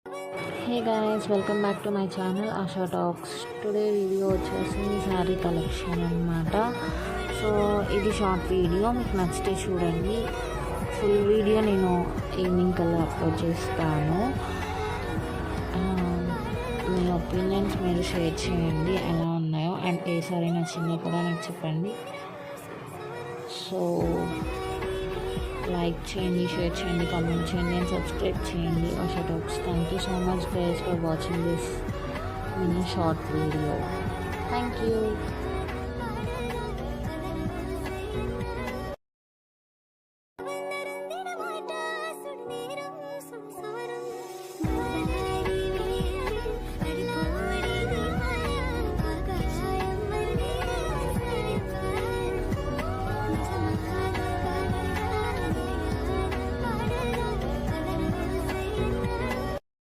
Hey guys, welcome back to my channel ASHA talks. Today video వచ్చేసి sari collection అనమాట. So ఇది short video, మీకు నచ్చితే చూడండి. ఫుల్ వీడియో నేను ఈవినింగ్ కల్లా అప్లోడ్ చేస్తాను. మీ ఒపీనియన్స్ మీరు షేర్ చేయండి ఎలా ఉన్నాయో, అండ్ ఏ సారీ నచ్చిందో కూడా నాకు చెప్పండి. సో లైక్ చేయండి, షేర్ చేయండి, కామెంట్ చేయండి అండ్ సబ్స్క్రైబ్ చేయండి ASHA talks. Thank you so much guys for watching this short video. Thank you.